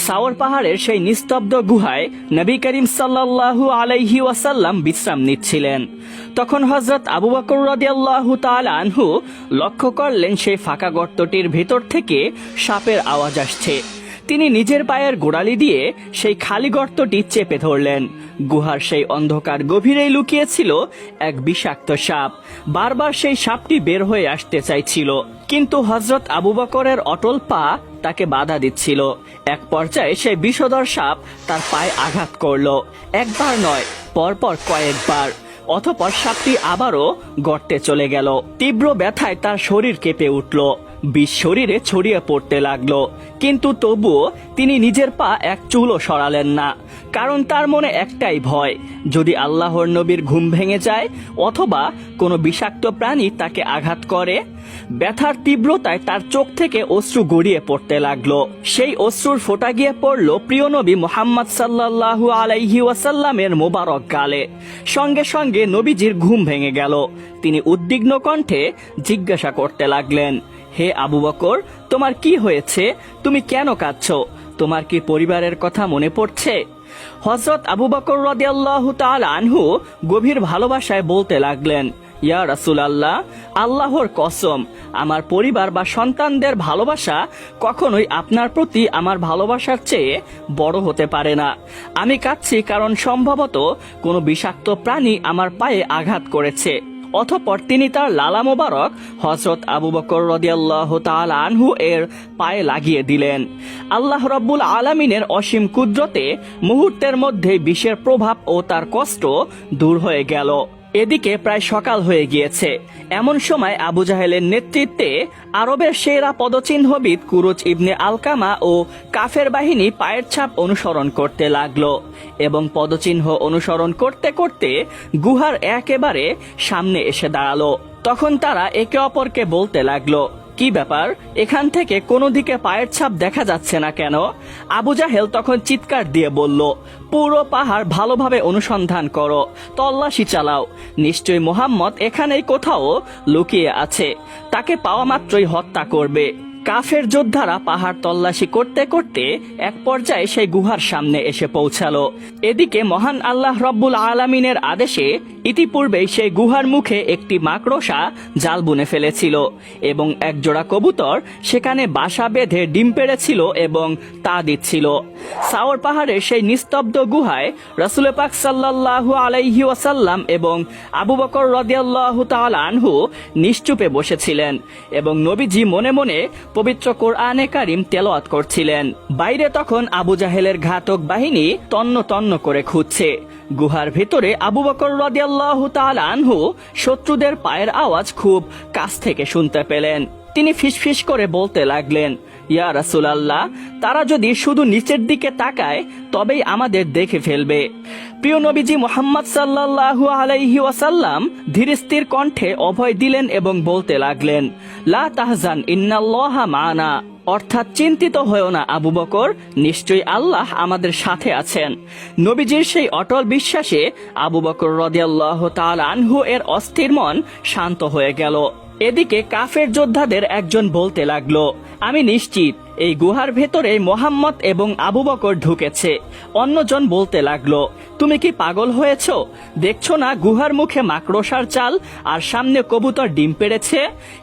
সাওর পাহাড়ের সেই নিস্তব্ধ গুহায় নবী করিম সাল্লাল্লাহু আলাইহি ওয়াসাল্লাম বিশ্রাম নিচ্ছিলেন। তখন হযরত আবু বকর রাদিয়াল্লাহু তাআলা আনহু লক্ষ্য করলেন সেই ফাঁকা গর্তটির ভেতর থেকে সাপের আওয়াজ আসছে। তিনি নিজের পায়ের গোড়ালি দিয়ে সেই খালি গর্তটি চেপে ধরলেন। গুহার সেই অন্ধকার গভীরেই লুকিয়েছিল এক বিষাক্ত সাপ। বারবার সেই সাপটি বের হয়ে আসতে চাইছিল, কিন্তু হযরত আবু বকরের অটল পা তাকে বাধা দিচ্ছিল। এক পর্যায়ে সেই বিষধর সাপ তার পায়ে আঘাত করলো। একবার নয়, পরপর কয়েকবার। অতঃপর সাপটি আবারও গর্তে চলে গেল। তীব্র ব্যথায় তার শরীর কেঁপে উঠল, বিষ শরীরে ছড়িয়ে পড়তে লাগলো। কিন্তু তবুও তিনি নিজের পা এক চুলও সরালেন না, কারণ তার মনে একটাই ভয়, যদি আল্লাহর নবীর ঘুম ভেঙে যায় অথবা কোনো বিষাক্ত প্রাণী তাকে আঘাত করে। ব্যথার তীব্রতায় তার চোখ থেকে অশ্রু গড়িয়ে পড়তে লাগলো। সেই অশ্রুর ফোঁটা গিয়ে পড়ল প্রিয় নবী মুহাম্মদ সাল্লাল্লাহু আলাইহি ওয়াসাল্লামের মোবারক গালে। সঙ্গে সঙ্গে নবীজির ঘুম ভেঙে গেল। তিনি উদ্বিগ্ন কণ্ঠে জিজ্ঞাসা করতে লাগলেন, হে আবু বকর, তোমার কি হয়েছে? তুমি কেন কাঁদছো? তোমার কি পরিবারের কথা মনে পড়ছে? হযরত আবু বকর রাদিয়াল্লাহু তাআলা আনহু গভীর ভালোবাসায় বলতে লাগলেন, ইয়া রাসূলুল্লাহ, আল্লাহর কসম, আমার পরিবার বা সন্তানদের ভালোবাসা কখনোই আপনার প্রতি আমার ভালোবাসার চেয়ে বড় হতে পারে না। আমি কাঁদছি কারণ সম্ভবত কোনো বিষাক্ত প্রাণী আমার পায়ে আঘাত করেছে। অতঃপর তিনি তার লালা মোবারক হযরত আবু বকর রাদিয়াল্লাহু তাআলা আনহু এর পায়ে লাগিয়ে দিলেন। আল্লাহ রাব্বুল আলামিনের অসীম কুদরতে মুহূর্তের মধ্যে বিষের প্রভাব ও তার কষ্ট দূর হয়ে গেল। এদিকে প্রায় সকাল হয়ে গিয়েছে। এমন সময় আবু জাহেলের নেতৃত্বে আরবের সেরা পদচিহ্নবিদ কুরুজ ইবনে আলকামা ও কাফের বাহিনী পায়ের ছাপ অনুসরণ করতে লাগলো এবং পদচিহ্ন অনুসরণ করতে করতে গুহার একেবারে সামনে এসে দাঁড়ালো। তখন তারা একে অপরকে বলতে লাগলো, কি ব্যাপার, এখান থেকে কোনো দিকে পায়ের ছাপ দেখা যাচ্ছে না কেন? আবু জাহেল তখন চিৎকার দিয়ে বলল, পুরো পাহাড় ভালোভাবে অনুসন্ধান করো, তল্লাশি চালাও। নিশ্চয়ই মুহাম্মদ এখানেই কোথাও লুকিয়ে আছে, তাকে পাওয়া মাত্রই হত্যা করবে। কাফের যোদ্ধারা পাহাড় তল্লাশি করতে করতে এক পর্যায়ে সেই গুহার সামনে এসে পৌঁছালো। এদিকে মহান আল্লাহ রব্বুল আলামিনের আদেশে ইতিপূর্বেই সেই গুহার মুখে একটি মাকড়সা জাল বুনে ফেলেছিল এবং একজোড়া কবুতর সেখানে বাসা বেঁধে ডিম পেড়েছিল এবং তা দিচ্ছিল। সাওর পাহাড়ের সেই নিস্তব্ধ গুহায় রাসূল পাক সাল্লাল্লাহু আলাইহি ওয়াসাল্লাম এবং আবু বকর রাদিয়াল্লাহু তাআলা আনহু নিশ্চুপে বসেছিলেন এবং নবীজি মনে মনে পবিত্র কোরআনে কারিম তেলাওয়াত করছিলেন। বাইরে তখন আবু জাহেলের ঘাতক বাহিনী তন্ন তন্ন করে খুঁজছে। গুহার ভিতরে আবু বকর রাদিয়াল্লাহু তাআলা আনহু শত্রুদের পায়ের আওয়াজ খুব কাছ থেকে শুনতে পেলেন। তিনি ফিসফিস করে বলতে লাগলেন, ইয়া রাসূলুল্লাহ, তারা যদি শুধু নিচের দিকে তাকায় তবেই আমাদের দেখে ফেলবে। প্রিয় নবীজি মুহাম্মদ সাল্লাল্লাহু আলাইহি ওয়াসাল্লাম ধীরস্থির কণ্ঠে অভয় দিলেন এবং বলতে লাগলেন, লা তাহজান ইন্নাল্লাহা মা'না, অর্থাৎ চিন্তিত হয়ো না আবু বকর, নিশ্চয়ই আল্লাহ আমাদের সাথে আছেন। নবীজির সেই অটল বিশ্বাসে আবু বকর রাদিয়াল্লাহু তাআলা আনহু এর অস্থির মন শান্ত হয়ে গেল। এদিকে কাফের যোদ্ধাদের একজন বলতে লাগলো, আমি নিশ্চিত এই গুহার ভেতরে মোহাম্মদ এবং আবু বকর ঢুকেছে। অন্যজন বলতে লাগলো, তুমি কি পাগল হয়েছো? দেখছো না গুহার মুখে মাকড়সার চাল আর সামনে কবুতর ডিম পেড়েছে?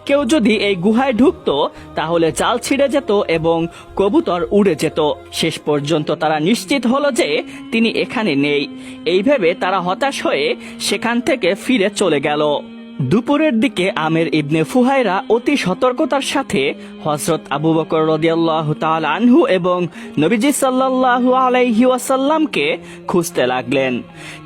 কেউ যদি এই গুহায় ঢুকতো তাহলে চাল ছিঁড়ে যেত এবং কবুতর উড়ে যেত। শেষ পর্যন্ত তারা নিশ্চিত হলো যে তিনি এখানে নেই। এই ভেবে তারা হতাশ হয়ে সেখান থেকে ফিরে চলে গেল। দুপুরের দিকে আমের ইবনে ফুহাইরা অতি সতর্কতার সাথে হযরত আবু বকর রাদিয়াল্লাহু তাআলা আনহু এবং নবীজি সাল্লাল্লাহু আলাইহি ওয়াসাল্লামকে খুঁজতে লাগলেন।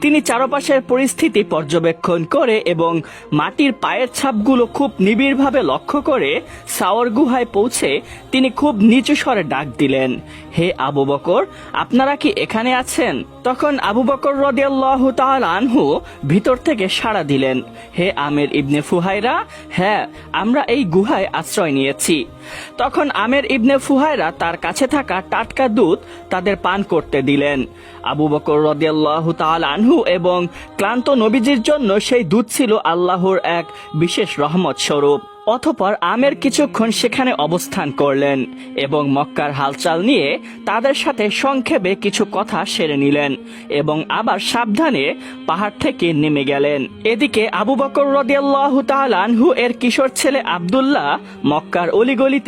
তিনি চারপাশের পরিস্থিতি পর্যবেক্ষণ করে এবং মাটির পায়ের ছাপগুলো খুব নিবিড়ভাবে লক্ষ্য করে সাওর গুহায় পৌঁছে তিনি খুব নিচু স্বরে ডাক দিলেন, হে আবু বকর, আপনারা কি এখানে আছেন? তখন আবু বকর রাদিয়াল্লাহু তাআলা আনহু ভিতর থেকে সাড়া দিলেন, হে আমের ইবনে ফুহাইরা, হ্যাঁ, আমরা এই গুহায় আশ্রয় নিয়েছি। তখন আমের ইবনে ফুহাইরা তার কাছে থাকা টাটকা দুধ তাদের পান করতে দিলেন। আবু বকর রাদিয়াল্লাহু তাআলা আনহু এবং ক্লান্ত নবীজির জন্য সেই দুধ ছিল আল্লাহর এক বিশেষ রহমত স্বরূপ। অতঃপর আমের কিছুক্ষণ সেখানে অবস্থান করলেন এবং মক্কার হালচাল নিয়ে তাদের সাথে সংক্ষেপে কিছু কথা সেরে নিলেন এবং আবার সাবধানে পাহাড় থেকে নেমে গেলেন। এদিকে আবু বকর রাদিয়াল্লাহু তাআলা আনহু এর কিশোর ছেলে আব্দুল্লাহ মক্কার অলিগলিতে